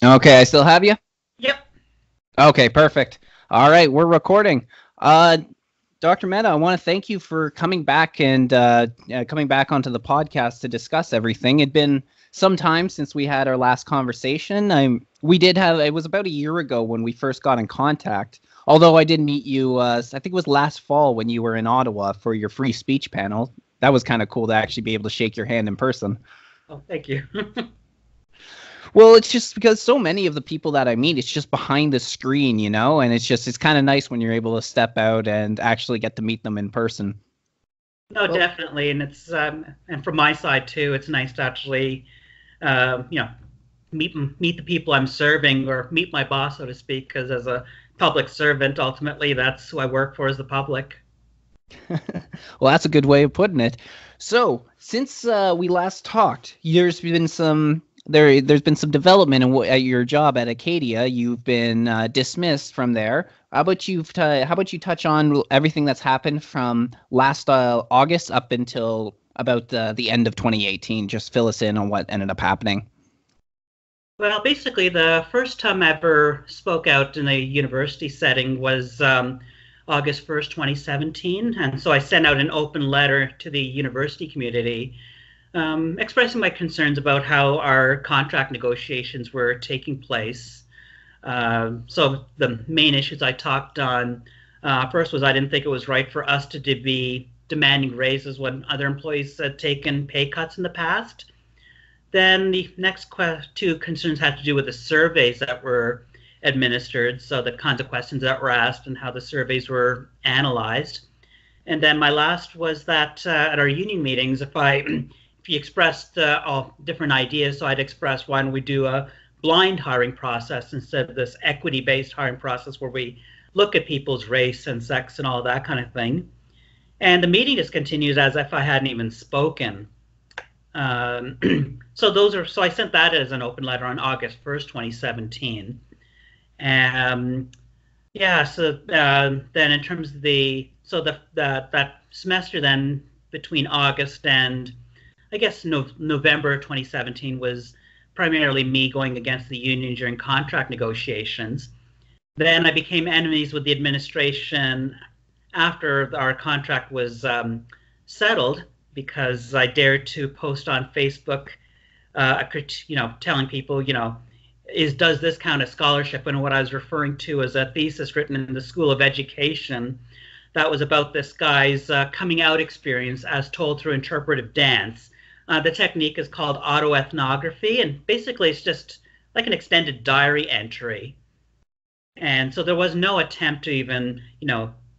Okay, I still have you? Yep. Okay, perfect. All right, we're recording. Uh, Dr. Mehta, I want to thank you for coming back and coming back onto the podcast to discuss everything. It'd been some time since we had our last conversation. We did have, it was about a year ago when we first got in contact. Although I did meet you, I think it was last fall when you were in Ottawa for your free speech panel. That was kind of cool to actually be able to shake your hand in person. Oh, thank you. Well, it's just because so many of the people that I meet, it's just behind the screen, and it's kind of nice when you're able to step out and actually get to meet them in person. No, Well, definitely, and it's and from my side too, it's nice to actually, you know, meet the people I'm serving or meet my boss, so to speak, because as a public servant, ultimately, that's who I work for, is the public. well, that's a good way of putting it. So, since we last talked, there's been some development at your job at Acadia. You've been dismissed from there. How about you touch on everything that's happened from last August up until about the end of 2018? Just fill us in on what ended up happening. Well, basically, the first time I ever spoke out in a university setting was August 1st, 2017. And so I sent out an open letter to the university community expressing my concerns about how our contract negotiations were taking place. So the main issues I talked on first was I didn't think it was right for us to be demanding raises when other employees had taken pay cuts in the past. Then the next two concerns had to do with the surveys that were administered, so the kinds of questions that were asked and how the surveys were analyzed. And then my last was that at our union meetings, if you expressed all different ideas, so I'd express why don't we do a blind hiring process instead of this equity-based hiring process where we look at people's race and sex and all that kind of thing. And the meeting just continues as if I hadn't even spoken. So I sent that as an open letter on August 1st, 2017. Yeah, so then in terms of that semester then between August and I guess November 2017 was primarily me going against the union during contract negotiations. Then I became enemies with the administration after our contract was settled because I dared to post on Facebook, telling people, does this count as scholarship? And what I was referring to as a thesis written in the School of Education that was about this guy's coming out experience as told through interpretive dance. The technique is called autoethnography, and basically it's just like an extended diary entry. And so there was no attempt to even,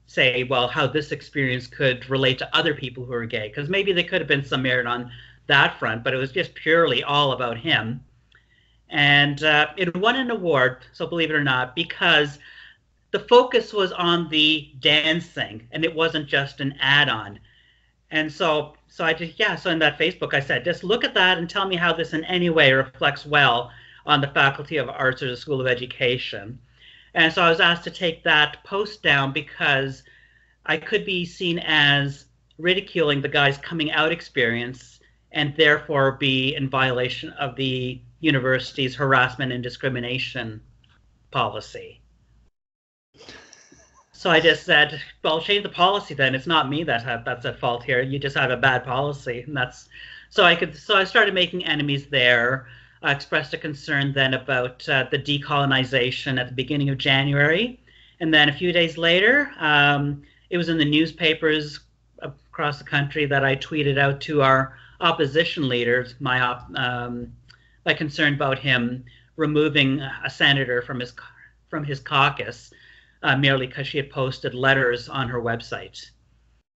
say, well, how this experience could relate to other people who are gay, because maybe there could have been some merit on that front, but it was just purely all about him. And it won an award, so believe it or not, because the focus was on the dancing, and it wasn't just an add-on. And so I just, yeah, so in that Facebook, I said, just look at that and tell me how this in any way reflects well on the Faculty of Arts or the School of Education. And so I was asked to take that post down because I could be seen as ridiculing the guy's coming out experience and therefore be in violation of the university's harassment and discrimination policy. So I just said, well, change the policy then. It's not me that's at fault here. You just have a bad policy. And that's so I started making enemies there. I expressed a concern then about the decolonization at the beginning of January. And then a few days later, it was in the newspapers across the country that I tweeted out to our opposition leaders my concern about him removing a senator from his caucus merely because she had posted letters on her website.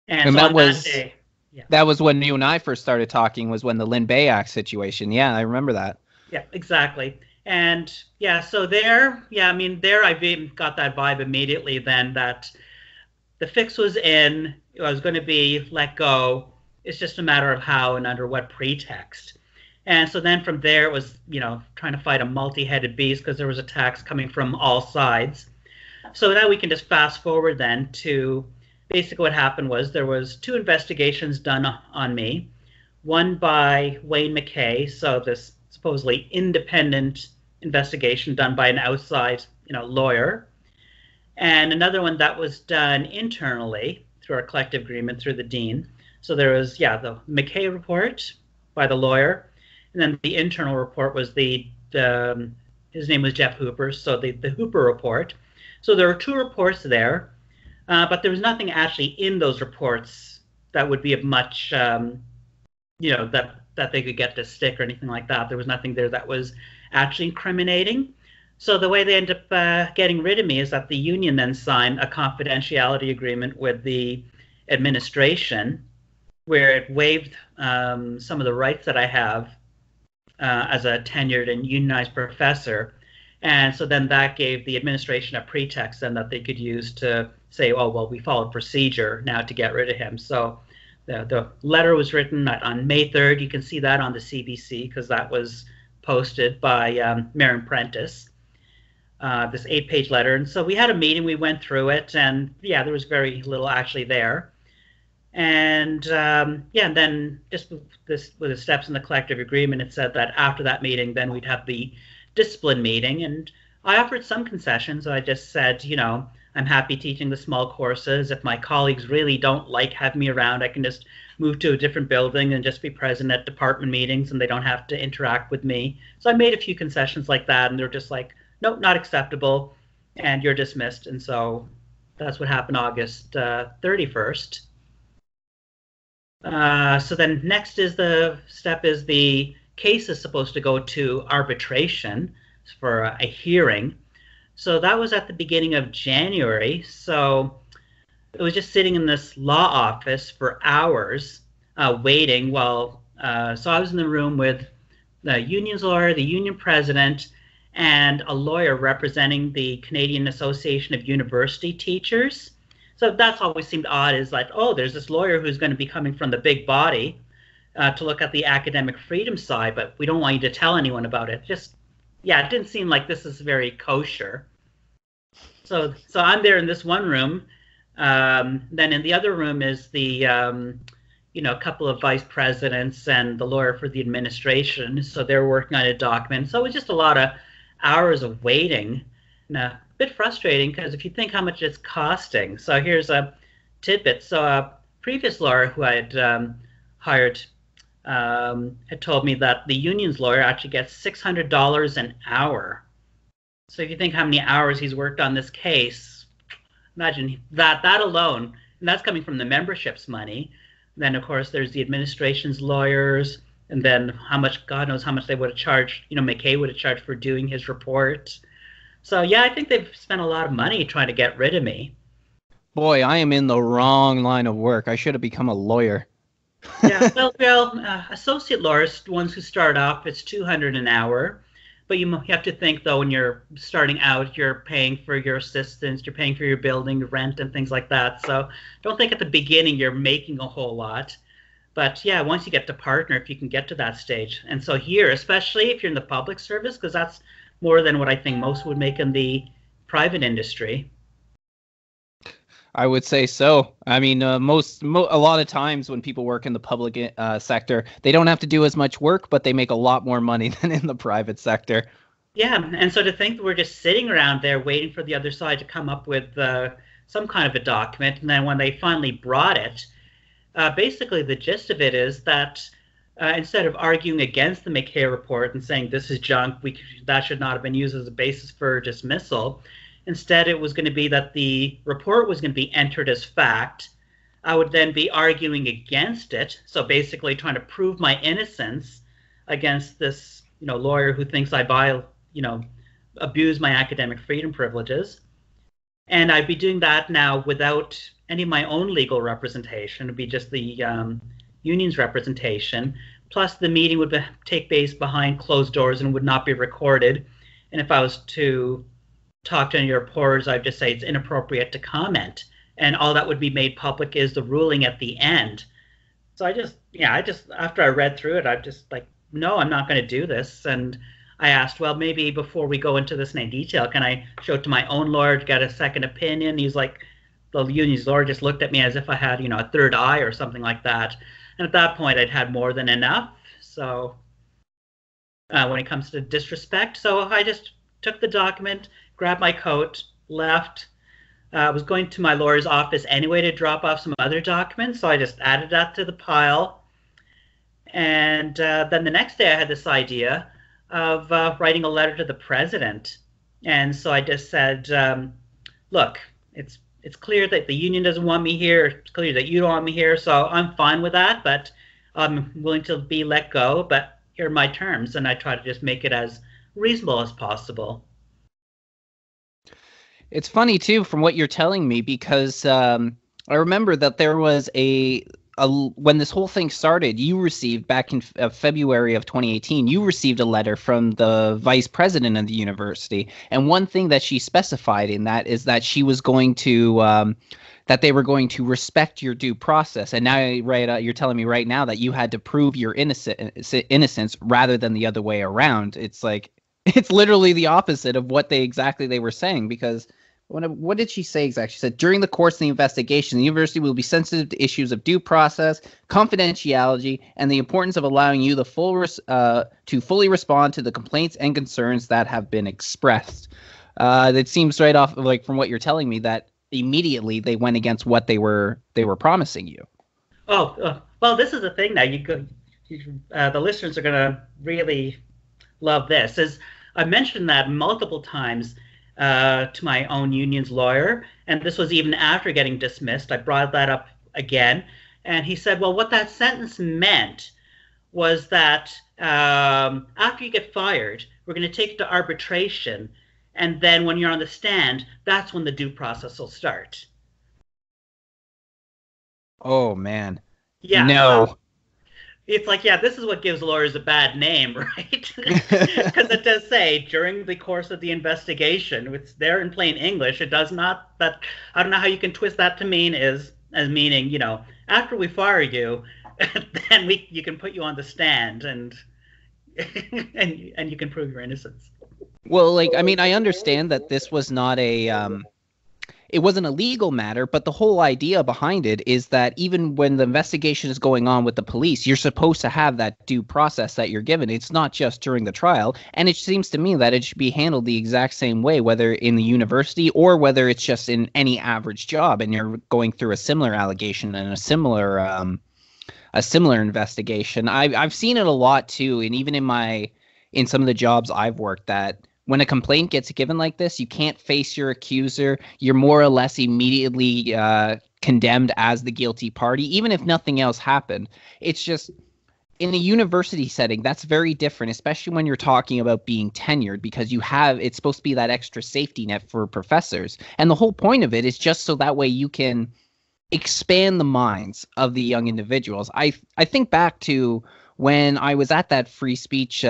And And so that on that was day, yeah, that was when you and I first started talking. Was when the Lin Bayak situation. Yeah, I remember that. yeah, exactly. And yeah, so there, yeah, I mean, there I got that vibe immediately then that the fix was in, I was going to be let go. It's just a matter of how and under what pretext. And so then from there, it was, trying to fight a multi headed beast because there was attacks coming from all sides. So now we can just fast forward then to basically what happened was there was two investigations done on me, one by Wayne McKay, so this supposedly independent investigation done by an outside, lawyer, and another one that was done internally through our collective agreement through the dean. So there was, the McKay report by the lawyer, and then the internal report was his name was Jeff Hooper, so the Hooper report. So there were two reports there, but there was nothing actually in those reports that would be of much, that they could get to stick or anything like that. There was nothing there that was actually incriminating. So the way they end up getting rid of me is that the union then signed a confidentiality agreement with the administration where it waived some of the rights that I have as a tenured and unionized professor. And so then that gave the administration a pretext then that they could use to say, oh, well, we followed procedure now to get rid of him. So the letter was written on May 3rd. You can see that on the CBC because that was posted by Maren Prentice, this 8-page letter. And so we had a meeting, we went through it, and there was very little actually there. And and then just with the steps in the collective agreement, it said that after that meeting, then we'd have the discipline meeting. And I offered some concessions. I just said, I'm happy teaching the small courses. If my colleagues really don't like having me around, I can just move to a different building and just be present at department meetings and they don't have to interact with me. So I made a few concessions like that, and they're just like, nope, not acceptable, and you're dismissed. And so that's what happened August 31st. So then next is the case is supposed to go to arbitration for a hearing. So that was at the beginning of January. So it was just sitting in this law office for hours waiting while, so I was in the room with the union's lawyer, the union president, and a lawyer representing the Canadian Association of University Teachers. So that's always seemed odd, is like, oh, there's this lawyer who's going to be coming from the big body to look at the academic freedom side, but we don't want you to tell anyone about it. Just, it didn't seem like this is very kosher. So I'm there in this one room. Then in the other room is the, a couple of vice presidents and the lawyer for the administration. So they're working on a document. So it was just a lot of hours of waiting. And, bit frustrating because if you think how much it's costing. So here's a tidbit. So a previous lawyer who I had hired had told me that the union's lawyer actually gets $600 an hour. So if you think how many hours he's worked on this case, imagine that alone, and that's coming from the membership's money. Then of course there's the administration's lawyers, and then how much, God knows how much they would have charged, McKay would have charged for doing his report. So I think they've spent a lot of money trying to get rid of me. Boy, I am in the wrong line of work. I should have become a lawyer. Associate lawyers, ones who start off, it's $200 an hour. But you have to think, though, when you're starting out, you're paying for your assistants, you're paying for your building, rent, and things like that. So don't think at the beginning you're making a whole lot. But once you get to partner, if you can get to that stage. And so here, especially if you're in the public service, because that's more than what I think most would make in the private industry. I would say so. I mean, a lot of times when people work in the public sector, they don't have to do as much work, but they make a lot more money than in the private sector. Yeah, and so to think that we're just sitting around there waiting for the other side to come up with some kind of a document, and then when they finally brought it, basically the gist of it is that instead of arguing against the McKay report and saying this is junk, that should not have been used as a basis for dismissal, instead it was going to be that the report was going to be entered as fact. I would then be arguing against it, so basically trying to prove my innocence against this lawyer who thinks I abuse my academic freedom privileges. And I'd be doing that now without any of my own legal representation. It would be just the union's representation. Plus, the meeting would take place behind closed doors and would not be recorded. And if I was to talk to any reporters, I'd just say it's inappropriate to comment. And all that would be made public is the ruling at the end. So I just after I read through it, I'm just like, no, I'm not going to do this. And I asked, well, maybe before we go into this in detail, can I show it to my own lawyer to get a second opinion? He's like, the union's lawyer just looked at me as if I had, a third eye or something like that. And at that point, I'd had more than enough. So when it comes to disrespect. So I just took the document, grabbed my coat, left. I was going to my lawyer's office anyway to drop off some other documents, so I just added that to the pile. And then the next day I had this idea of writing a letter to the president. And so I just said, look, it's clear that the union doesn't want me here. It's clear that you don't want me here. So I'm fine with that, but I'm willing to be let go. But here are my terms. And I try to just make it as reasonable as possible. It's funny too, from what you're telling me, because I remember that there was when this whole thing started, you received back in February of 2018, you received a letter from the vice president of the university, and one thing that she specified in that is that she was going to that they were going to respect your due process. And now, you're telling me right now that you had to prove your innocence rather than the other way around. It's like it's literally the opposite of what they were saying, because what did she say exactly? She said, during the course of the investigation, the university will be sensitive to issues of due process, confidentiality, and the importance of allowing you the to fully respond to the complaints and concerns that have been expressed. It seems right off, like from what you're telling me, that immediately they went against what they were promising you. Oh, well, this is the thing now. The listeners are going to really love this. As I mentioned that multiple times to my own union's lawyer, and this was even after getting dismissed. I brought that up again, and he said, well, what that sentence meant was that after you get fired, we're going to take it to arbitration, and then when you're on the stand, that's when the due process will start. Oh, man. Yeah. No. It's like, yeah, this is what gives lawyers a bad name, right? Because it does say during the course of the investigation. It's there in plain English. It does not. But I don't know how you can twist that to mean as meaning, after we fire you, then you can put you on the stand and and you can prove your innocence. Well, like, I mean, I understand that this was not it wasn't a legal matter, but the whole idea behind it is that even when the investigation is going on with the police, you're supposed to have that due process that you're given. It's not just during the trial. And it seems to me that it should be handled the exact same way, whether in the university or whether it's just in any average job and you're going through a similar allegation and a similar investigation. I've seen it a lot too, and even in some of the jobs I've worked at, when a complaint gets given like this, you can't face your accuser. You're more or less immediately condemned as the guilty party, even if nothing else happened. It's just, in a university setting, that's very different, especially when you're talking about being tenured, because it's supposed to be that extra safety net for professors. And the whole point of it is just so that way you can expand the minds of the young individuals. I think back to when I was at that free speech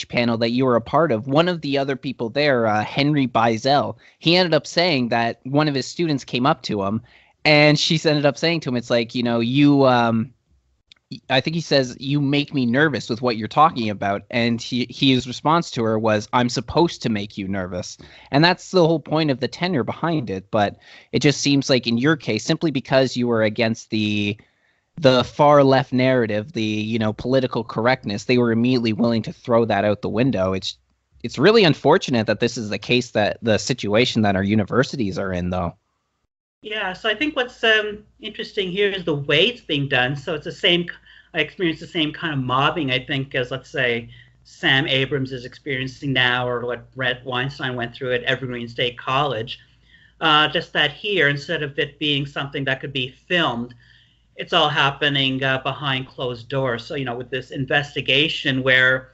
panel that you were a part of. One of the other people there, Henry Beisel, he ended up saying that one of his students came up to him, and she ended up saying to him, it's like, I think he says, you make me nervous with what you're talking about. And his response to her was, I'm supposed to make you nervous. And that's the whole point of the tenor behind it. But it just seems like in your case, simply because you were against the far left narrative, the political correctness, they were immediately willing to throw that out the window. It's really unfortunate that this is the case, that the situation that our universities are in, though. Yeah, so I think what's interesting here is the way it's being done. So it's I experienced the same kind of mobbing, I think, as, let's say, Sam Abrams is experiencing now, or what Brett Weinstein went through at Evergreen State College. Just that here, instead of it being something that could be filmed, it's all happening behind closed doors. So, with this investigation where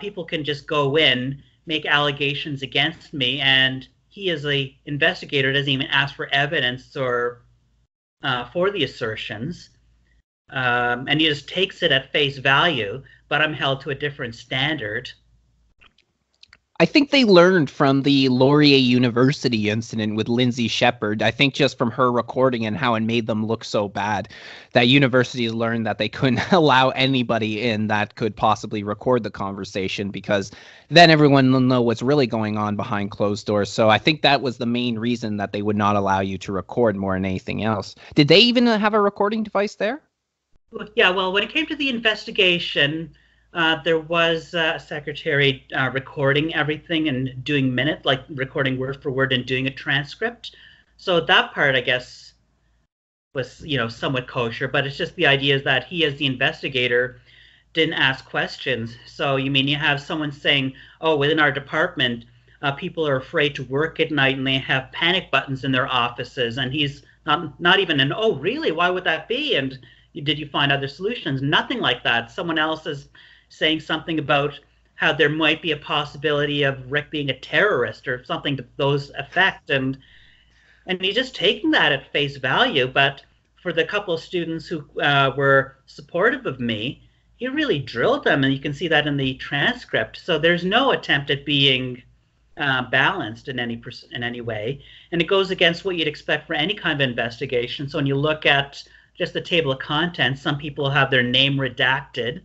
people can just go in, make allegations against me, and he, as an investigator, doesn't even ask for evidence or for the assertions. And he just takes it at face value, but I'm held to a different standard. I think they learned from the Laurier University incident with Lindsay Shepard. I think just from her recording and how it made them look so bad, that universities learned that they couldn't allow anybody in that could possibly record the conversation, because then everyone will know what's really going on behind closed doors. So I think that was the main reason that they would not allow you to record more than anything else. Did they even have a recording device there? Yeah, well, when it came to the investigation, There was a secretary recording everything and doing minute, like recording word for word and doing a transcript. So that part, I guess, was somewhat kosher. But it's just the idea is that he, as the investigator, didn't ask questions. So you mean you have someone saying, "Oh, within our department, people are afraid to work at night and they have panic buttons in their offices," and he's not even an, "Oh, really? Why would that be?" And did you find other solutions? Nothing like that. Someone else is saying something about how there might be a possibility of Rick being a terrorist or something to those effect, and he's just taking that at face value. But for the couple of students who were supportive of me, he really drilled them, and you can see that in the transcript. So there's no attempt at being balanced in any way, and it goes against what you'd expect for any kind of investigation. So when you look at just the table of contents, some people have their name redacted.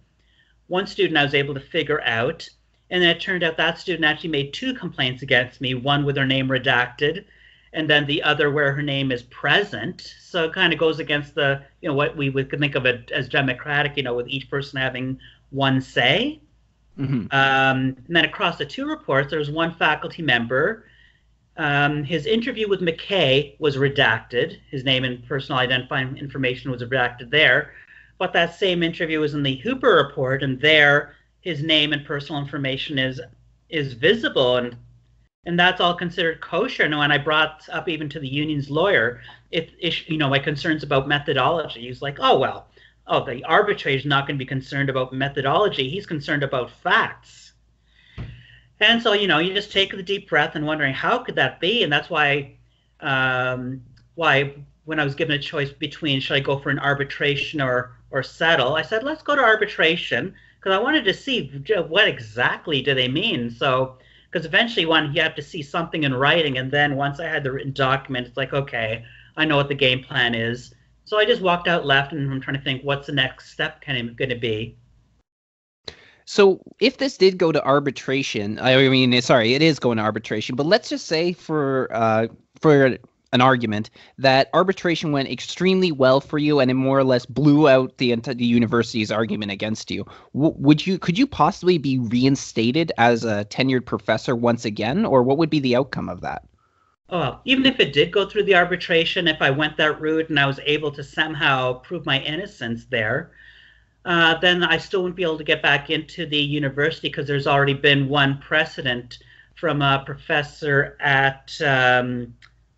One student I was able to figure out, and then it turned out that student actually made two complaints against me, one with her name redacted, and then the other where her name is present. So it kind of goes against the, what we would think of it as democratic, with each person having one say. Mm-hmm. And then across the two reports, there was one faculty member. His interview with McKay was redacted. His name and personal identifying information was redacted there. But that same interview was in the Hooper report, and there his name and personal information is visible, and that's all considered kosher. And when I brought up even to the union's lawyer, my concerns about methodology, he's like, the arbitrator is not going to be concerned about methodology. He's concerned about facts. And so, you just take the deep breath and wondering, how could that be? And that's why when I was given a choice between should I go for an arbitration or settle, I said, let's go to arbitration, because I wanted to see what exactly do they mean. So, because eventually you have to see something in writing, and then once I had the written document, it's like, okay, I know what the game plan is. So I just walked out left, and I'm trying to think, what's the next step going to be? So if this did go to arbitration, it is going to arbitration, but let's just say for an argument that arbitration went extremely well for you and it more or less blew out the university's argument against you. Could you possibly be reinstated as a tenured professor once again, or what would be the outcome of that? Oh, well, even if it did go through the arbitration, if I went that route and I was able to somehow prove my innocence there, then I still wouldn't be able to get back into the university, because there's already been one precedent from a professor at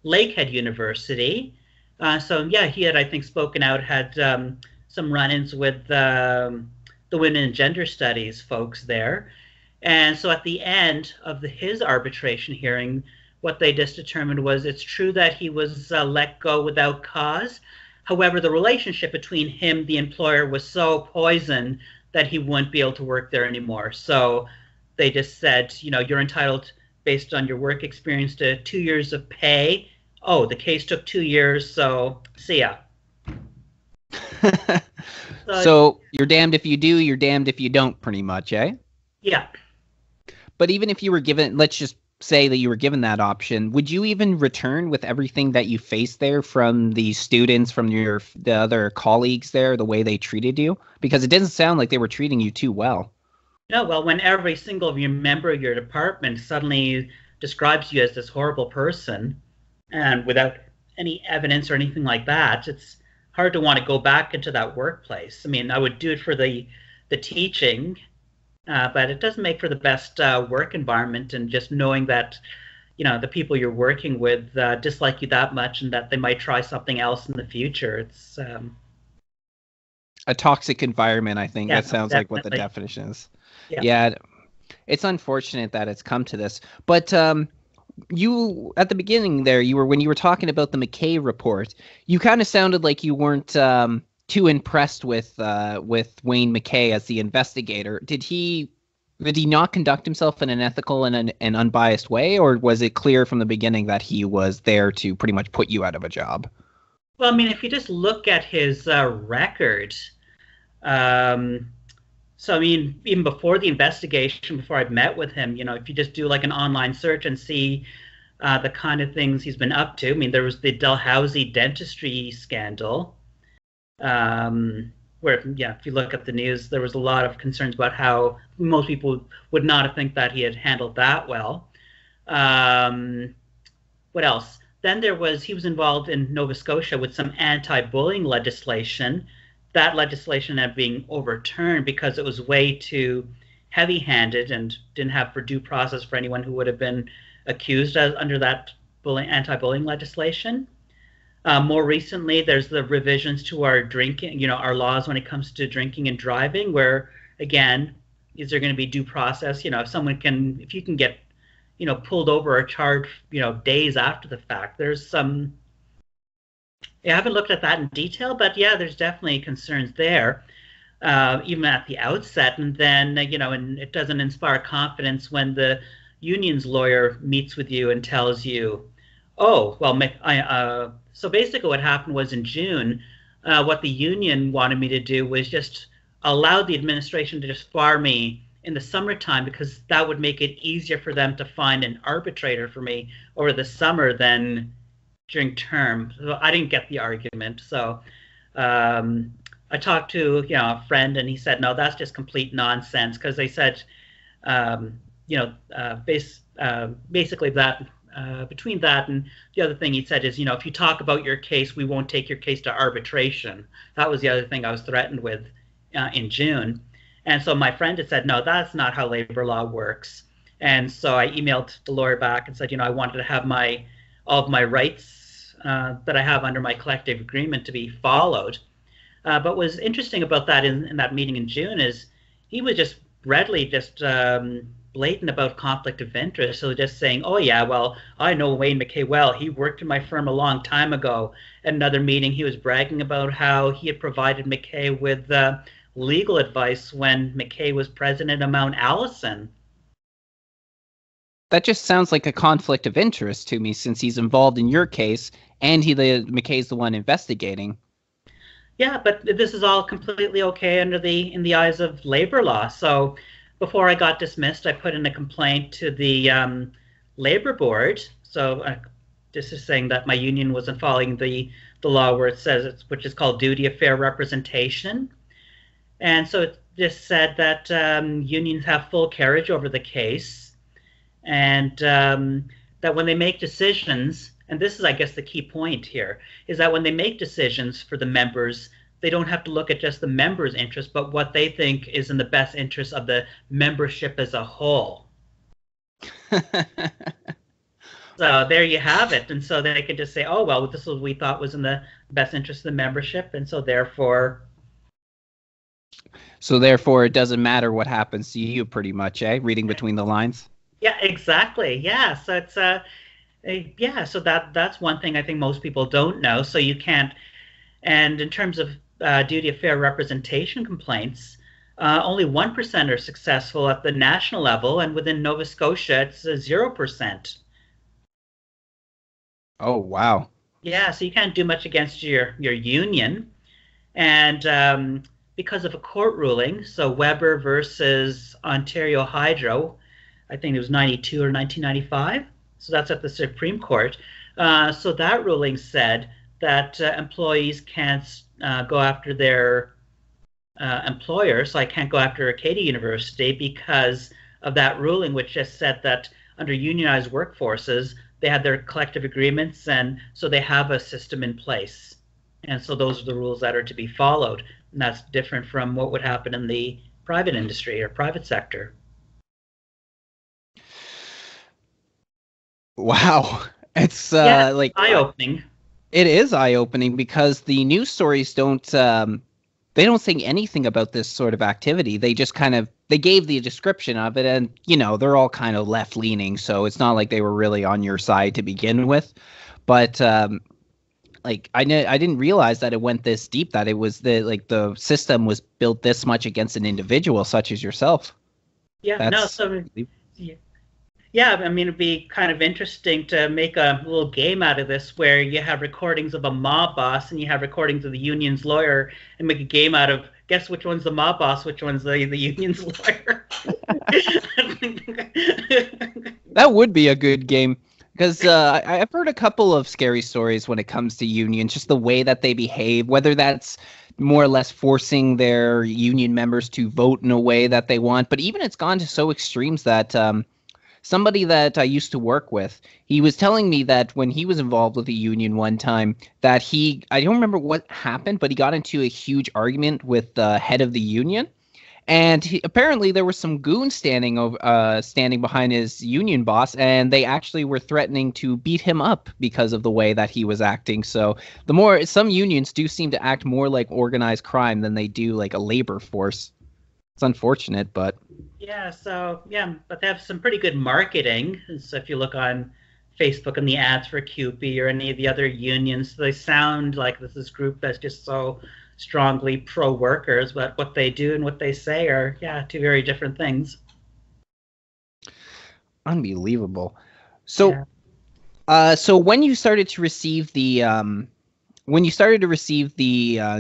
Lakehead University. He had, I think, spoken out, had some run-ins with the women and gender studies folks there. And so at the end of his arbitration hearing, what they just determined was it's true that he was let go without cause. However, the relationship between him, the employer, was so poisoned that he wouldn't be able to work there anymore. So they just said, you're entitled, based on your work experience, to 2 years of pay. Oh, the case took 2 years, so see ya. So you're damned if you do, you're damned if you don't, pretty much, eh? Yeah. But even if you were given, let's just say that you were given that option, would you even return with everything that you faced there from the students, from the other colleagues there, the way they treated you? Because it doesn't sound like they were treating you too well. No, well, when every single member of your department suddenly describes you as this horrible person, and without any evidence or anything like that, it's hard to want to go back into that workplace. I mean, I would do it for the teaching, but it doesn't make for the best work environment, and just knowing that, the people you're working with dislike you that much, and that they might try something else in the future. It's a toxic environment, I think. Yeah, that sounds definitely. Like what the definition is. Yeah. It's unfortunate that it's come to this. But you, at the beginning there, when you were talking about the McKay report, you kind of sounded like you weren't too impressed with Wayne McKay as the investigator. Did he not conduct himself in an ethical and an unbiased way, or was it clear from the beginning that he was there to pretty much put you out of a job? Well, I mean, if you just look at his record, so I mean, even before the investigation, before I met with him, if you just do like an online search and see the kind of things he's been up to. I mean, there was the Dalhousie dentistry scandal. where, yeah, if you look at the news, there was a lot of concerns about how most people would not have think that he had handled that well. Um, what else? Then he was involved in Nova Scotia with some anti-bullying legislation. That legislation had been overturned because it was way too heavy-handed and didn't have for due process for anyone who would have been accused under that anti-bullying legislation. More recently, there's the revisions to our drinking, our laws when it comes to drinking and driving, where again, is there going to be due process? If you can get, pulled over or charged, days after the fact. There's some. I haven't looked at that in detail, but yeah, there's definitely concerns there, even at the outset. And then, and it doesn't inspire confidence when the union's lawyer meets with you and tells you, oh, well, so basically what happened was in June, what the union wanted me to do was just allow the administration to just fire me in the summertime because that would make it easier for them to find an arbitrator for me over the summer than during term. So I didn't get the argument. So I talked to a friend and he said, no, that's just complete nonsense because they said, basically that between that and the other thing he said is, if you talk about your case, we won't take your case to arbitration. That was the other thing I was threatened with in June. And so my friend had said, no, that's not how labor law works. And so I emailed the lawyer back and said, I wanted to have all of my rights that I have under my collective agreement to be followed. But what was interesting about that in that meeting in June is he was just readily just blatant about conflict of interest. So just saying, oh, yeah, well, I know Wayne McKay well. He worked in my firm a long time ago. At another meeting, he was bragging about how he had provided McKay with legal advice when McKay was president of Mount Allison. That just sounds like a conflict of interest to me since he's involved in your case and McKay's the one investigating. Yeah, but this is all completely okay in the eyes of labor law. So before I got dismissed, I put in a complaint to the labor board. So this is saying that my union wasn't following the law where it says which is called duty of fair representation. And so it just said that unions have full carriage over the case and that when they make decisions, and this is, I guess, the key point here, is that when they make decisions for the members, they don't have to look at just the members' interest, but what they think is in the best interest of the membership as a whole. So there you have it. And so they can just say, oh, well, this is what we thought was in the best interest of the membership. And so therefore, it doesn't matter what happens to you pretty much, reading between the lines. Yeah, exactly. Yeah. So it's so that's one thing I think most people don't know. So you can't. And in terms of duty of fair representation complaints, only 1% are successful at the national level, and within Nova Scotia, it's 0%. Oh, wow. Yeah, so you can't do much against your union. And because of a court ruling, so Weber versus Ontario Hydro, I think it was 92 or 1995. So that's at the Supreme Court. So that ruling said that employees can't go after their employer. So I can't go after Acadia University because of that ruling, which just said that under unionized workforces, they have their collective agreements, and so they have a system in place. And so those are the rules that are to be followed. And that's different from what would happen in the private industry or private sector. Wow. It's like eye-opening. It is eye-opening because the news stories don't say anything about this sort of activity. They just they gave the description of it, and they're all kind of left-leaning, so it's not like they were really on your side to begin with. But I didn't realize that it went this deep, that it was the system was built this much against an individual such as yourself. Yeah, yeah, I mean, it'd be kind of interesting to make a little game out of this where you have recordings of a mob boss and you have recordings of the union's lawyer and make a game out of guess which one's the mob boss, which one's the union's lawyer. That would be a good game. Because I've heard a couple of scary stories when it comes to unions, just the way that they behave, whether that's more or less forcing their union members to vote in a way that they want. But even it's gone to so extremes that somebody that I used to work with, he was telling me that when he was involved with a union one time, that I don't remember what happened, but he got into a huge argument with the head of the union. And apparently there was some goons standing behind his union boss, and they actually were threatening to beat him up because of the way that he was acting. So some unions do seem to act more like organized crime than they do like a labor force. It's unfortunate, but Yeah, but they have some pretty good marketing. So if you look on Facebook and the ads for CUPE or any of the other unions, they sound like this group that's just so strongly pro workers, but what they do and what they say are, yeah, two very different things. unbelievable. Yeah. So when you started to receive the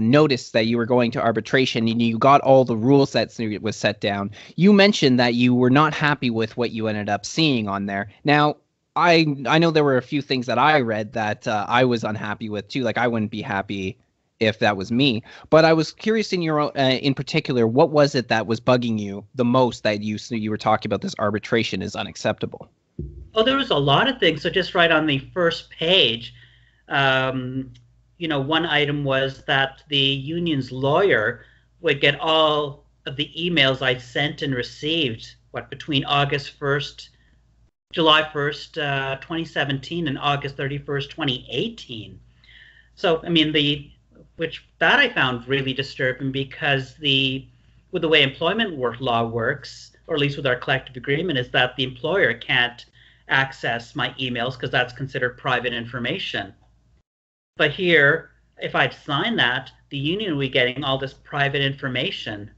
notice that you were going to arbitration and you got all the rules that was set down, you mentioned that you were not happy with what you ended up seeing on there. Now, I know there were a few things that I read that I was unhappy with too. Like I wouldn't be happy if that was me. But I was curious in particular, what was it that was bugging you the most that you were talking about this arbitration is unacceptable? Oh, there was a lot of things. So just right on the first page, one item was that the union's lawyer would get all of the emails I sent and received, between July 1st, 2017 and August 31st, 2018. So, I mean, which that I found really disturbing because with the way employment law works, or at least with our collective agreement, is that the employer can't access my emails because that's considered private information. But here, if I'd signed that, the union would be getting all this private information.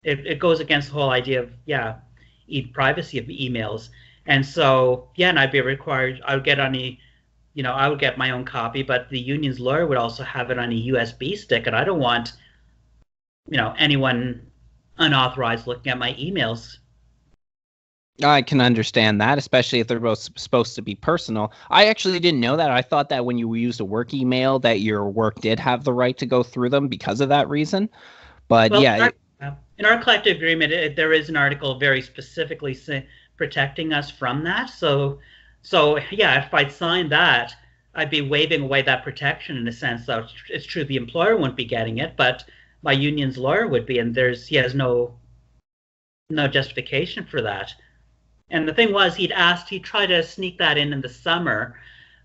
It goes against the whole idea of, privacy of emails. And so, and I'd be required, I would get my own copy, but the union's lawyer would also have it on a USB stick, and I don't want, anyone unauthorized looking at my emails. I can understand that, especially if they're both supposed to be personal. I actually didn't know that. I thought that when you used a work email, that your work did have the right to go through them because of that reason. But Well, yeah, in our collective agreement, there is an article very specifically protecting us from that. So yeah, if I'd signed that, I'd be waiving away that protection in a sense. So it's true the employer wouldn't be getting it, but my union's lawyer would be, and he has no justification for that. And the thing was, he'd tried to sneak that in the summer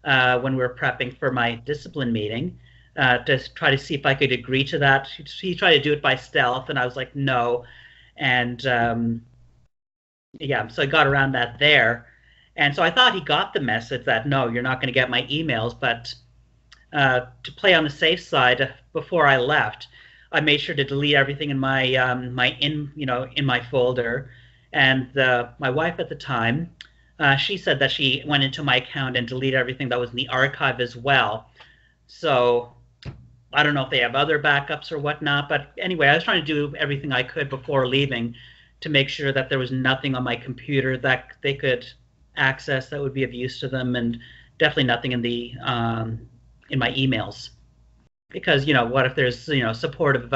when we were prepping for my discipline meeting to try to see if I could agree to that. He tried to do it by stealth, and I was like, no. And so I got around that there. And so I thought he got the message that, no, you're not going to get my emails. But to play on the safe side, before I left, I made sure to delete everything in my in my folder. And my wife at the time, she said that she went into my account and deleted everything that was in the archive as well. So I don't know if they have other backups or whatnot. But anyway, I was trying to do everything I could before leaving to make sure that there was nothing on my computer that they could access that would be of use to them, and definitely nothing in my emails. Because what if there's supportive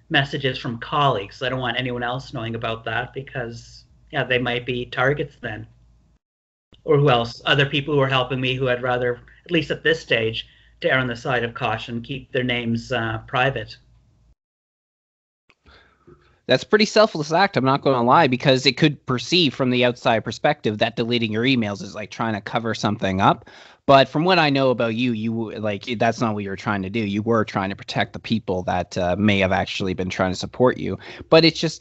messages from colleagues? I don't want anyone else knowing about that because they might be targets then. Or who else? Other people who are helping me who I'd rather, at least at this stage, to err on the side of caution, keep their names private. that's a pretty selfless act. I'm not going to lie, because it could perceive from the outside perspective that deleting your emails is like trying to cover something up. But from what I know about you, that's not what you're trying to do. You were trying to protect the people that may have actually been trying to support you. But it's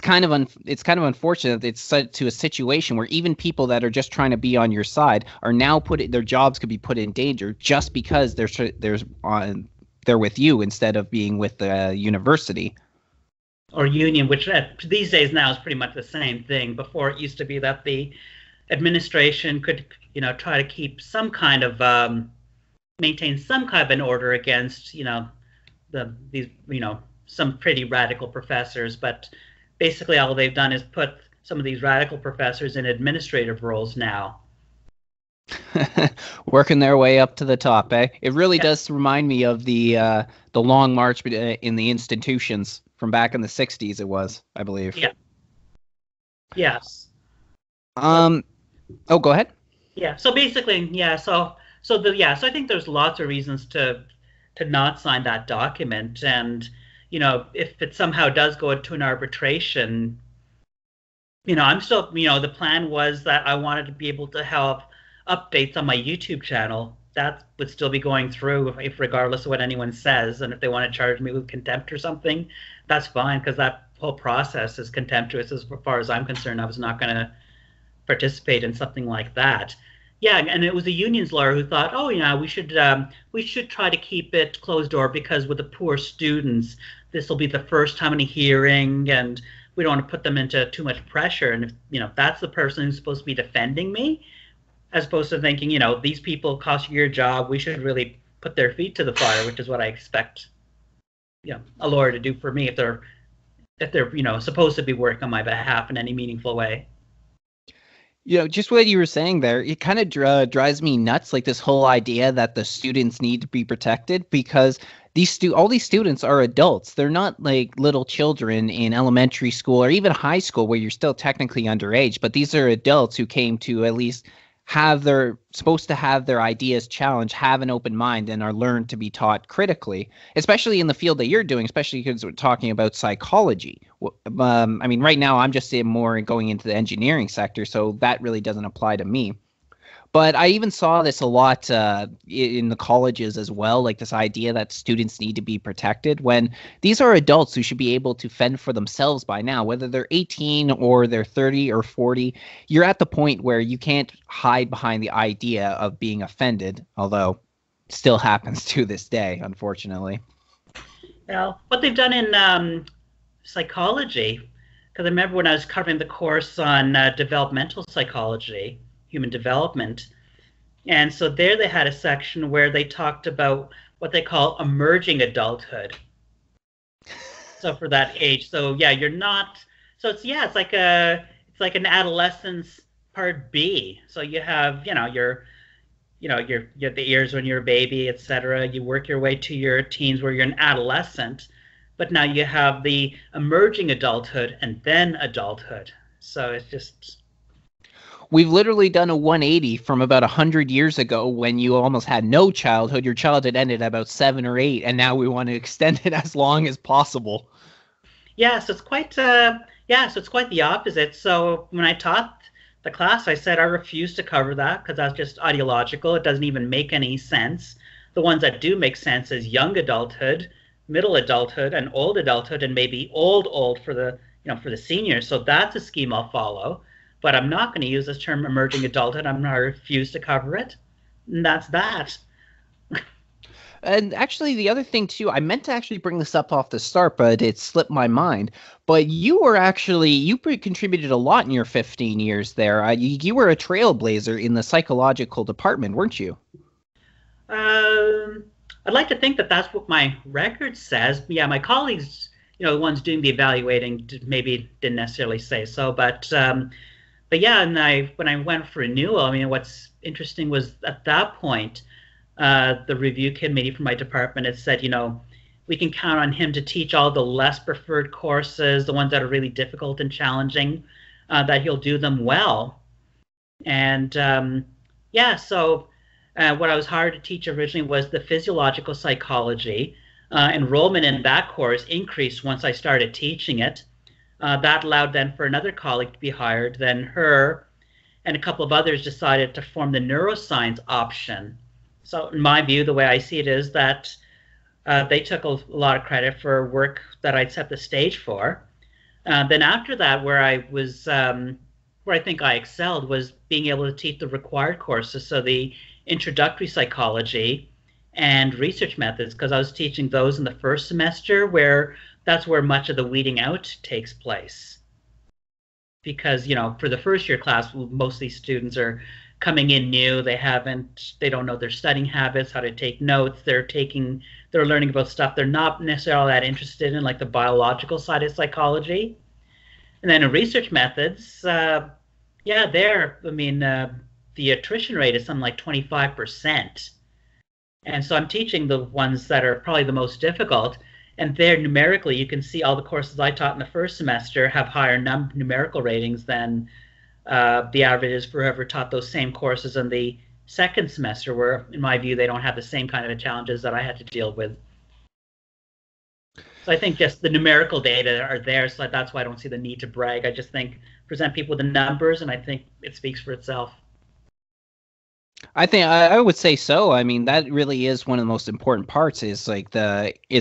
kind of unfortunate that it's set to a situation where even people that are just trying to be on your side are now their jobs could be put in danger just because they're with you instead of being with the university or union, which these days now is pretty much the same thing. Before, it used to be that the administration could try to keep some kind of maintain some kind of an order against these some pretty radical professors, but basically all they've done is put some of these radical professors in administrative roles now. Working their way up to the top, eh? It really Yeah, does remind me of the long march in the institutions from back in the '60s. It was, I believe. yeah, yes. So Um. Oh, go ahead. yeah, so basically, yeah, so I think there's lots of reasons to not sign that document, and if it somehow does go to an arbitration, I'm still, the plan was that I wanted to be able to have updates on my YouTube channel. That would still be going through if regardless of what anyone says, and if they want to charge me with contempt or something, that's fine because that whole process is contemptuous as far as I'm concerned. I was not going to participate in something like that. Yeah, and it was a unions lawyer who thought, oh yeah, we should try to keep it closed door because with the poor students, this will be the first time in a hearing, and we don't want to put them into too much pressure. And if that's the person who's supposed to be defending me, as opposed to thinking, these people cost you your job, we should really put their feet to the fire, which is what I expect, a lawyer to do for me if they're supposed to be working on my behalf in any meaningful way. Just what you were saying there, it kind of drives me nuts, like this whole idea that the students need to be protected because all these students are adults. They're not like little children in elementary school or even high school where you're still technically underage, but these are adults who came to at least supposed to have their ideas challenged, have an open mind, and are learned to be taught critically, especially in the field that you're doing, especially because we're talking about psychology. I mean, right now I'm just more going into the engineering sector, so that really doesn't apply to me. But I even saw this a lot in the colleges as well, like this idea that students need to be protected when these are adults who should be able to fend for themselves by now, whether they're 18 or they're 30 or 40. You're at the point where you can't hide behind the idea of being offended, although it still happens to this day, unfortunately. Well, what they've done in psychology, because I remember when I was covering the course on developmental psychology, human development, and so there they had a section where they talked about what they call emerging adulthood. So for that age, so yeah, you're not. So it's like an adolescence part B. So you have your the years when you're a baby, etc. You work your way to your teens where you're an adolescent, but now you have the emerging adulthood and then adulthood. So it's just We've literally done a 180 from about 100 years ago when you almost had no childhood. Your childhood ended at about 7 or 8, and now we want to extend it as long as possible. yeah. So it's quite the opposite. So when I taught the class, I said I refuse to cover that because that's just ideological. It doesn't even make any sense. The ones that do make sense is young adulthood, middle adulthood, and old adulthood, and maybe old for the seniors. So that's a scheme I'll follow. But I'm not going to use this term emerging adulthood. I'm going to refuse to cover it. And that's that. And actually, the other thing too, I meant to actually bring this up off the start, but it slipped my mind. But you contributed a lot in your 15 years there. You were a trailblazer in the psychological department, weren't you? Um, I'd like to think that that's what my record says. Yeah, my colleagues, the ones doing the evaluating, maybe didn't necessarily say so, but yeah, and when I went for renewal, I mean, what's interesting was at that point, the review committee from my department had said, we can count on him to teach all the less preferred courses, the ones that are really difficult and challenging, that he'll do them well. And yeah, so what I was hired to teach originally was the physiological psychology. Enrollment in that course increased once I started teaching it. That allowed then for another colleague to be hired. Then her and a couple of others decided to form the neuroscience option. So in my view, the way I see it is that they took a lot of credit for work that I'd set the stage for. Then after that, where I think I excelled was being able to teach the required courses, so the introductory psychology and research methods, because I was teaching those in the first semester, where that's where much of the weeding out takes place. Because for the first year class, most of these students are coming in new. They don't know their studying habits, how to take notes. They're learning about stuff they're not necessarily that interested in, like the biological side of psychology. And then in research methods, yeah, I mean, the attrition rate is something like 25%. And so I'm teaching the ones that are probably the most difficult. And there, numerically, you can see all the courses I taught in the first semester have higher numerical ratings than the averages for whoever taught those same courses in the second semester, where, in my view, they don't have the same kind of challenges that I had to deal with. So I think just the numerical data are there, so that's why I don't see the need to brag. I just think present people with the numbers, and I think it speaks for itself. I think I would say so. I mean, that really is one of the most important parts is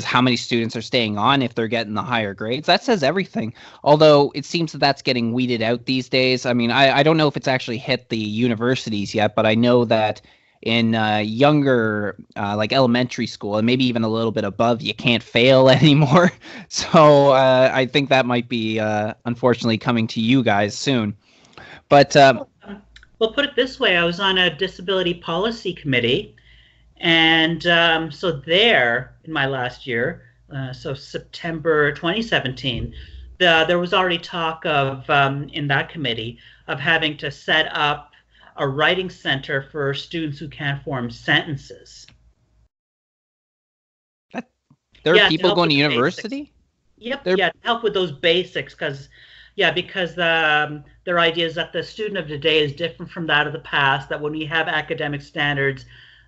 how many students are staying on if they're getting the higher grades. That says everything. Although it seems that that's getting weeded out these days. I mean, I don't know if it's actually hit the universities yet, but I know that in younger like elementary school and maybe even a little bit above, you can't fail anymore. So I think that might be unfortunately coming to you guys soon. But Well, put it this way, I was on a disability policy committee, and so there in my last year, so September 2017, there was already talk of in that committee of having to set up a writing center for students who can't form sentences. There are people going to university? Yep, yeah, to help with those basics, because their idea is that the student of today is different from that of the past, that when we have academic standards,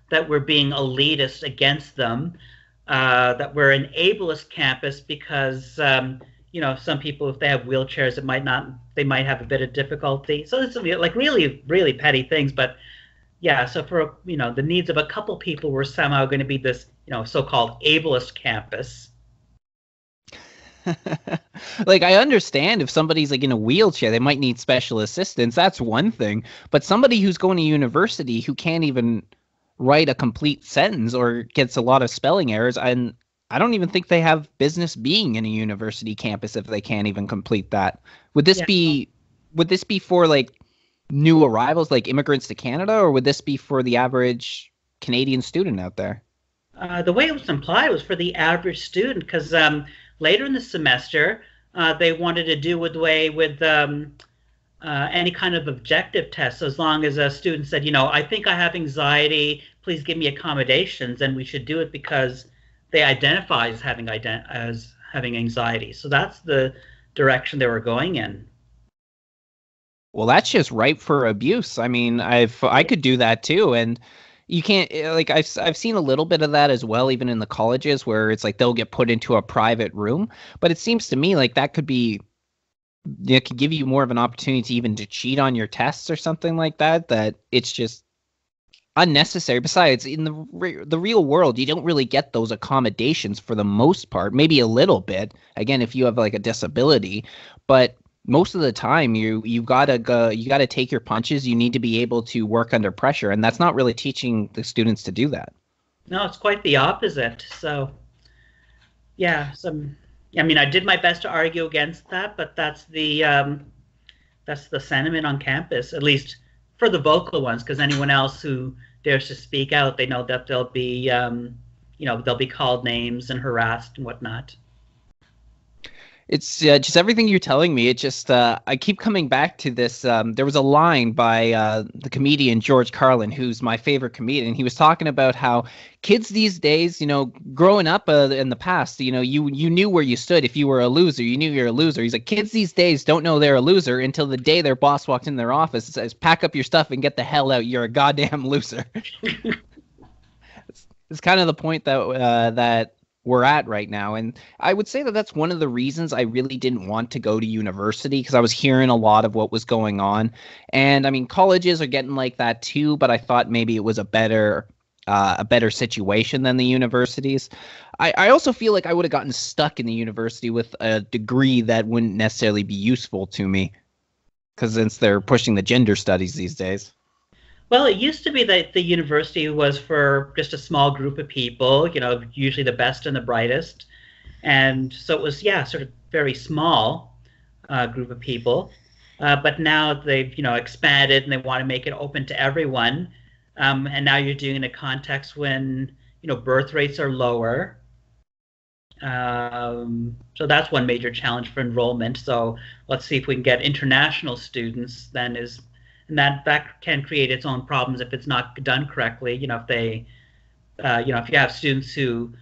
that we're being elitist against them, that we're an ableist campus because, some people, if they have wheelchairs, they might have a bit of difficulty. So it's like really, really petty things, but yeah, so for, the needs of a couple people, we're somehow going to be this, so-called ableist campus. Like, I understand if somebody's like in a wheelchair, they might need special assistance. That's one thing. But somebody who's going to university who can't even write a complete sentence or gets a lot of spelling errors, and I don't even think they have business being in a university campus if they can't even complete that. Would this be for like new arrivals, like immigrants to Canada, or would this be for the average Canadian student out there? The way it was implied was for the average student, because later in the semester, they wanted to do away with any kind of objective tests, as long as a student said, I think I have anxiety, please give me accommodations, and we should do it because they identify as having anxiety. So that's the direction they were going in. Well, that's just ripe for abuse. I mean, I could do that too, and you can't like I've seen a little bit of that as well, even in the colleges where it's like they'll get put into a private room. But it seems to me like that could give you more of an opportunity even to cheat on your tests or something like that. That it's just unnecessary. Besides, in the real world, you don't really get those accommodations for the most part. Maybe a little bit, again, if you have like a disability, but most of the time you gotta take your punches. You need to be able to work under pressure, and that's not really teaching the students to do that. No, it's quite the opposite. So yeah, I mean, I did my best to argue against that, but that's the sentiment on campus, at least for the vocal ones, because anyone else who dares to speak out, they know that they'll be called names and harassed and whatnot. It's just everything you're telling me. It just I keep coming back to this. There was a line by the comedian George Carlin, who's my favorite comedian. He was talking about how kids these days, growing up in the past, you knew where you stood. If you were a loser, you knew you're a loser. He's like, kids these days don't know they're a loser until the day their boss walks in their office and says, "Pack up your stuff and get the hell out. You're a goddamn loser." It's kind of the point that we're at right now. And I would say that that's one of the reasons I really didn't want to go to university, because I was hearing a lot of what was going on. And I mean, colleges are getting like that too, but I thought maybe it was a better situation than the universities. I also feel like I would have gotten stuck in the university with a degree that wouldn't necessarily be useful to me, because since they're pushing the gender studies these days. Well, it used to be that the university was for just a small group of people, usually the best and the brightest. And so it was, sort of very small group of people. But now they've, expanded and they want to make it open to everyone. And now you're doing it in a context when, birth rates are lower. So that's one major challenge for enrollment. So let's see if we can get international students then and that can create its own problems if it's not done correctly. If they, if you have students who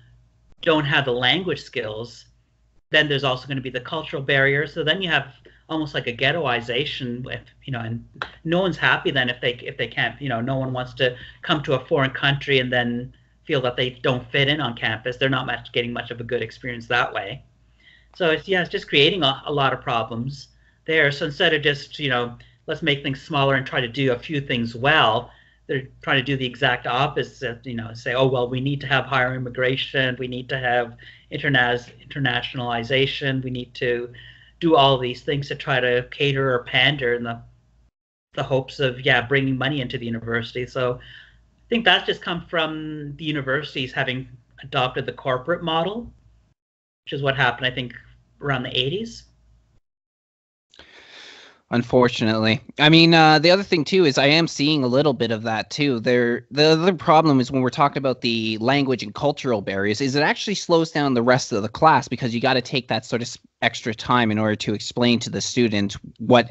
don't have the language skills, then there's also going to be the cultural barrier. So then you have almost like a ghettoization with, and no one's happy then if they can't, no one wants to come to a foreign country and then feel that they don't fit in on campus. They're not getting much of a good experience that way. So it's just creating a lot of problems there. So instead of just, let's make things smaller and try to do a few things well, they're trying to do the exact opposite, say, oh, well, we need to have higher immigration, we need to have internationalization, we need to do all these things to try to cater or pander in the hopes of, bringing money into the university. So I think that's just come from the universities having adopted the corporate model, which is what happened, I think, around the 80s. Unfortunately. I mean, the other thing too is I am seeing a little bit of that too. The other problem is when we're talking about the language and cultural barriers is it actually slows down the rest of the class because you got to take that sort of extra time in order to explain to the student what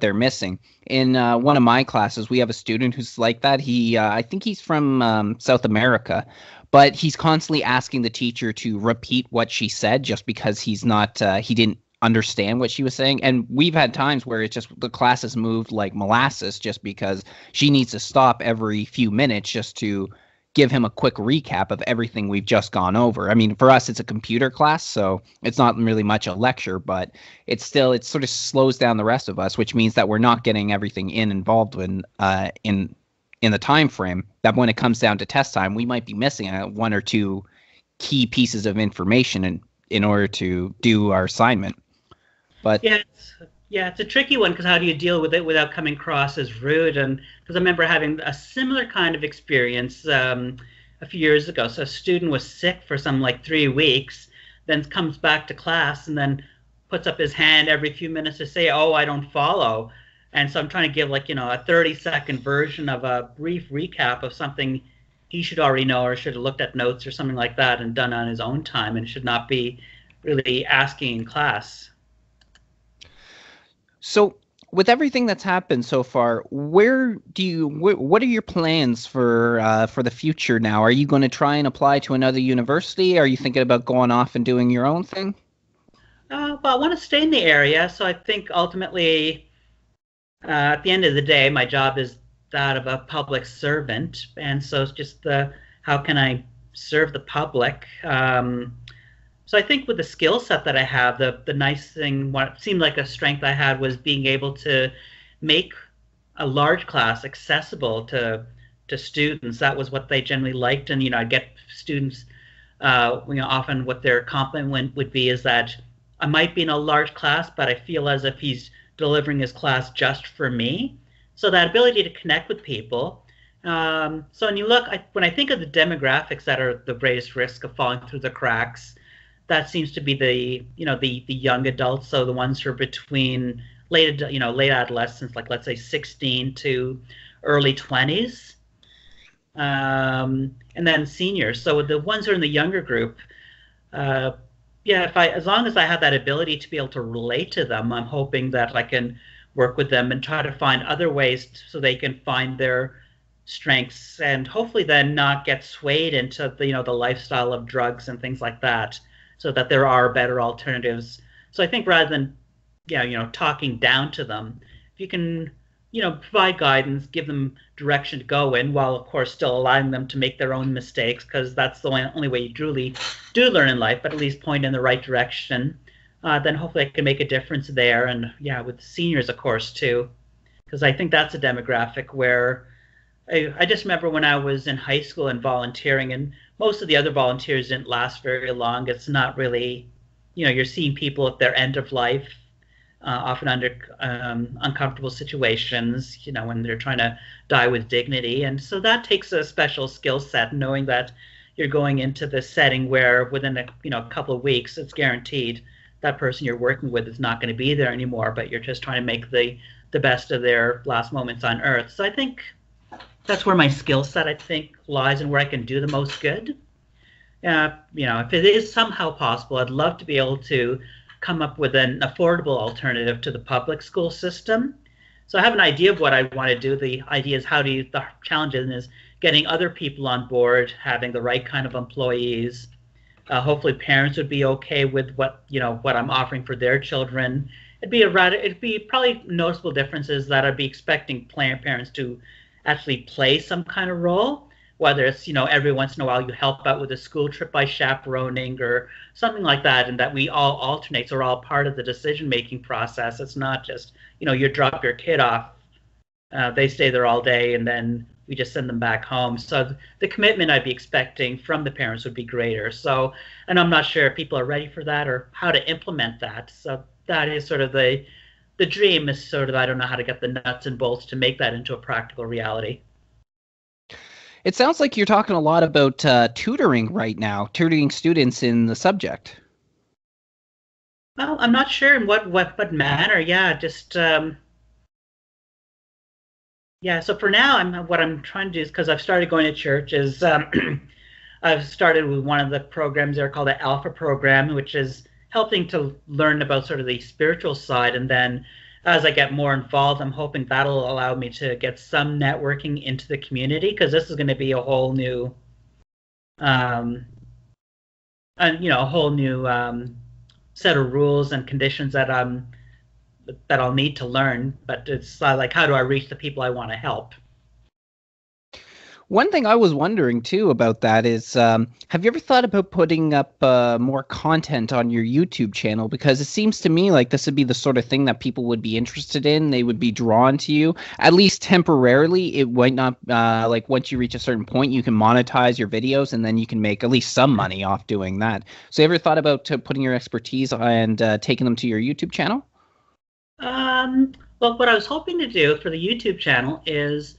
they're missing. In one of my classes, we have a student who's like that. I think he's from South America, but he's constantly asking the teacher to repeat what she said just because he didn't understand what she was saying. And we've had times where it's just the class has moved like molasses just because she needs to stop every few minutes just to give him a quick recap of everything we've just gone over. I mean, for us, it's a computer class, so it's not really much a lecture, but it sort of slows down the rest of us, which means that we're not getting everything involved in the time frame, that when it comes down to test time, we might be missing one or two key pieces of information in order to do our assignment. But it's a tricky one because how do you deal with it without coming across as rude? And because I remember having a similar kind of experience a few years ago. So a student was sick for some like 3 weeks, then comes back to class and then puts up his hand every few minutes to say, "Oh, I don't follow." And so I'm trying to give like, a 30-second version of a brief recap of something he should already know or should have looked at notes or something like that and done on his own time, and should not be really asking in class. So, with everything that's happened so far, what are your plans for the future now? Are you going to try and apply to another university? Are you thinking about going off and doing your own thing? Well, I want to stay in the area, so I think ultimately, at the end of the day, my job is that of a public servant, and so it's just how can I serve the public? So I think with the skill set that I have, the nice thing, what seemed like a strength I had was being able to make a large class accessible to students. That was what they generally liked, and I'd get students. Often what their compliment would be is that I might be in a large class, but I feel as if he's delivering his class just for me. So that ability to connect with people. So when you look, when I think of the demographics that are the greatest risk of falling through the cracks, that seems to be the young adults, so the ones who are between late adolescence, like let's say 16 to early 20s, and then seniors. So the ones who are in the younger group, as long as I have that ability to be able to relate to them, I'm hoping that I can work with them and try to find other ways so they can find their strengths and hopefully then not get swayed into the lifestyle of drugs and things like that, so that there are better alternatives. So I think rather than, talking down to them, if you can, provide guidance, give them direction to go in, while of course still allowing them to make their own mistakes, because that's the only way you truly do learn in life, but at least point in the right direction, then hopefully I can make a difference there. And with seniors, of course, too, because I think that's a demographic where I just remember when I was in high school and volunteering, and most of the other volunteers didn't last very long. It's not really, you're seeing people at their end of life, often under uncomfortable situations, when they're trying to die with dignity. And so that takes a special skill set, knowing that you're going into this setting where within a couple of weeks, it's guaranteed that person you're working with is not going to be there anymore, but you're just trying to make the best of their last moments on earth. So I think that's where my skill set, I think, lies and where I can do the most good. If it is somehow possible, I'd love to be able to come up with an affordable alternative to the public school system, So I have an idea of what I want to do. The idea is the challenge is getting other people on board, having the right kind of employees. Hopefully parents would be okay with what I'm offering for their children. It'd be probably noticeable differences that I'd be expecting parents to actually play some kind of role, whether it's every once in a while you help out with a school trip by chaperoning or something like that, and that we all alternate, so we're all part of the decision making process. It's not just you drop your kid off, they stay there all day, and then we just send them back home. So the commitment I'd be expecting from the parents would be greater. So, and I'm not sure if people are ready for that or how to implement that. So that is sort of the dream is sort of, I don't know how to get the nuts and bolts to make that into a practical reality. It sounds like you're talking a lot about tutoring right now, tutoring students in the subject. Well, I'm not sure in what manner. Yeah, just yeah. So for now, what I'm trying to do is, because I've started going to church, is I've started with one of the programs there called the Alpha program, which is helping to learn about sort of the spiritual side. And then as I get more involved, I'm hoping that'll allow me to get some networking into the community, because this is going to be a whole new, a whole new set of rules and conditions that I'll need to learn. But it's like, how do I reach the people I want to help? One thing I was wondering too about that is, have you ever thought about putting up more content on your YouTube channel? Because it seems to me like this would be the sort of thing that people would be interested in. They would be drawn to you, at least temporarily. It might not, like once you reach a certain point, you can monetize your videos and then you can make at least some money off doing that. So you ever thought about putting your expertise and taking them to your YouTube channel? Well, what I was hoping to do for the YouTube channel is,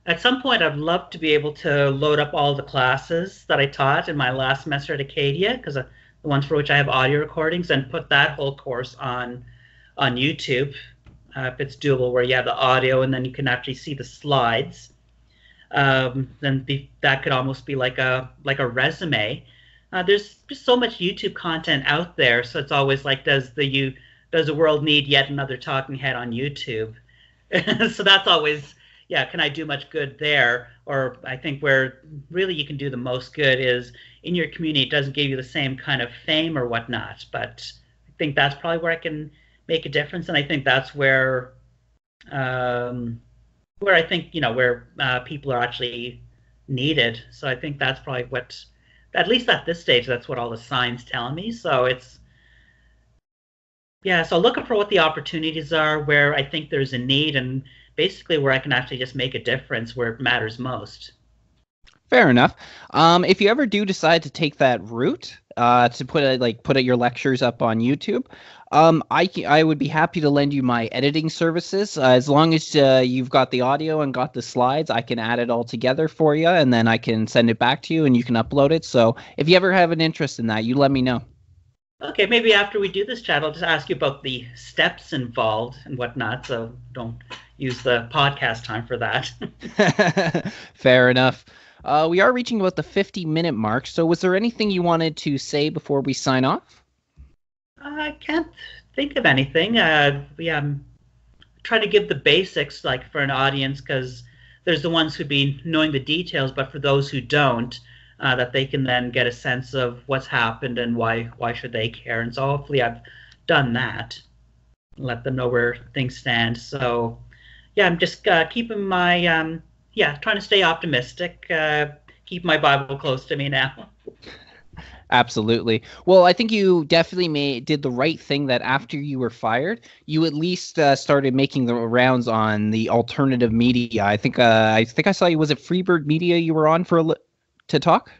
at some point, I'd love to be able to load up all the classes that I taught in my last semester at Acadia, because the ones for which I have audio recordings, and put that whole course on YouTube, if it's doable, where you have the audio and then you can actually see the slides. That could almost be like a resume. There's just so much YouTube content out there, so it's always like, does the world need yet another talking head on YouTube? So that's always, yeah, can I do much good there? Or I think where really you can do the most good is in your community. It doesn't give you the same kind of fame or whatnot, but I think that's probably where I can make a difference. And I think that's where I think, where people are actually needed. So I think that's probably what, at least at this stage, that's what all the signs tell me. So it's, yeah, so looking for what the opportunities are, where I think there's a need, and basically where I can actually just make a difference where it matters most. Fair enough. If you ever do decide to take that route, to put your lectures up on YouTube, I would be happy to lend you my editing services. As long as you've got the audio and got the slides, I can add it all together for you, and then I can send it back to you, and you can upload it. So if you ever have an interest in that, you let me know. Okay, maybe after we do this chat, I'll just ask you about the steps involved and whatnot, so don't use the podcast time for that. Fair enough. We are reaching about the 50-minute mark, so was there anything you wanted to say before we sign off? I can't think of anything. Try to give the basics, like, for an audience, because there's the ones who'd be knowing the details, but for those who don't, that they can then get a sense of what's happened and why should they care. And so hopefully I've done that, let them know where things stand. So yeah, I'm just keeping my trying to stay optimistic, keep my Bible close to me now. Absolutely. Well, I think you definitely did the right thing, that after you were fired, you at least started making the rounds on the alternative media. I think I saw you, was it Freebird Media you were on to talk?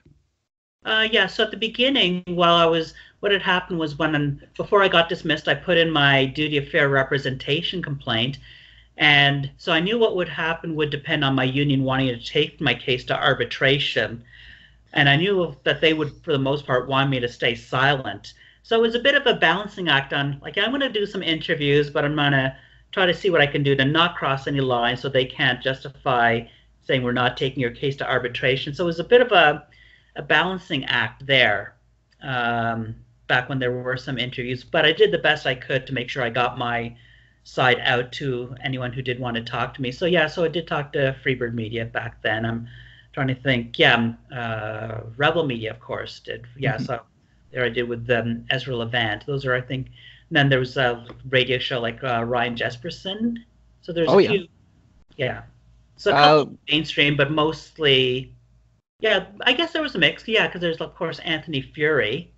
Yeah, so at the beginning, what had happened was, before I got dismissed, I put in my duty of fair representation complaint. And so I knew what would happen would depend on my union wanting to take my case to arbitration. And I knew that they would, for the most part, want me to stay silent. So it was a bit of a balancing act on, like, I'm going to do some interviews, but I'm going to try to see what I can do to not cross any lines so they can't justify saying we're not taking your case to arbitration. So it was a bit of a balancing act there, back when there were some interviews. But I did the best I could to make sure I got my side out to anyone who did want to talk to me. So yeah, so I did talk to Freebird Media back then. I'm trying to think. Yeah, Rebel Media, of course, did. Yeah, so there I did with Ezra Levant. Those are, I think. And then there was a radio show like Ryan Jesperson. So there's a few. Yeah. So a couple mainstream, but mostly. Yeah, I guess there was a mix. Yeah, because there's of course Anthony Fury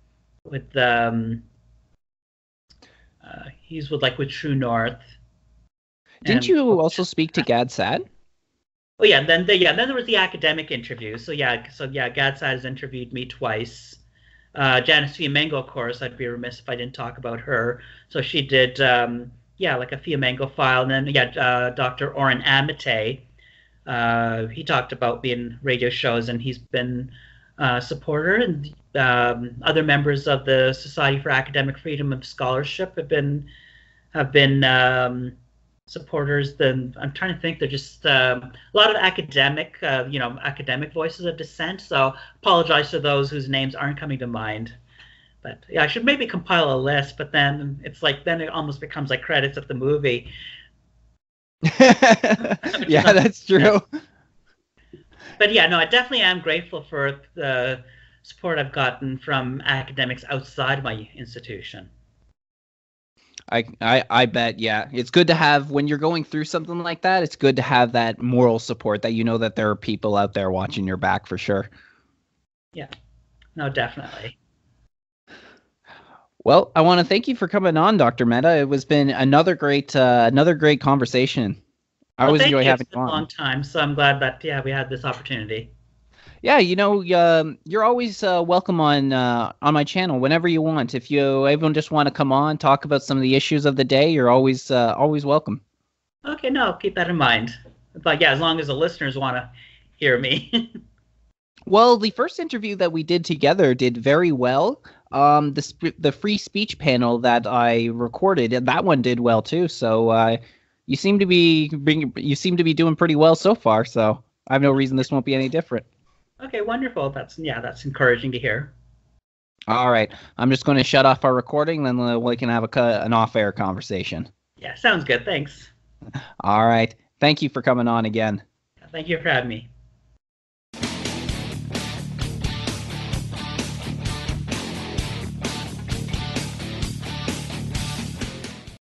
with he's with True North. Didn't you also speak to Gad Sad? Oh yeah, then there was the academic interview. So yeah, Gad Sad has interviewed me twice. Janice Fiamengo, of course, I'd be remiss if I didn't talk about her. So she did like a Fiamengo file, and then Dr. Oren Amate. He talked about being radio shows, and he's been a supporter, and other members of the Society for Academic Freedom of Scholarship have been supporters. Then I'm trying to think. They're just a lot of academic voices of dissent. So apologize to those whose names aren't coming to mind. But yeah, I should maybe compile a list. But then it almost becomes like credits of the movie. Yeah, that's true. But yeah, no, I definitely am grateful for the support I've gotten from academics outside my institution. I bet, yeah. It's good to have, when you're going through something like that, it's good to have that moral support, that you know that there are people out there watching your back for sure. Yeah, no, definitely. Well, I want to thank you for coming on, Dr. Mehta. It was been another great conversation. I always enjoy having you on. It's been a long time, so I'm glad that we had this opportunity. Yeah, you're always welcome on my channel whenever you want. If everyone just want to come on, talk about some of the issues of the day, you're always welcome. Okay, no, I'll keep that in mind. But yeah, as long as the listeners want to hear me. Well, the first interview that we did together did very well. The free speech panel that I recorded, that one did well too. So you seem to be doing pretty well so far. So I have no reason this won't be any different. Okay, wonderful. That's encouraging to hear. All right, I'm just going to shut off our recording, then we can have an off-air conversation. Yeah, sounds good. Thanks. All right, thank you for coming on again. Thank you for having me.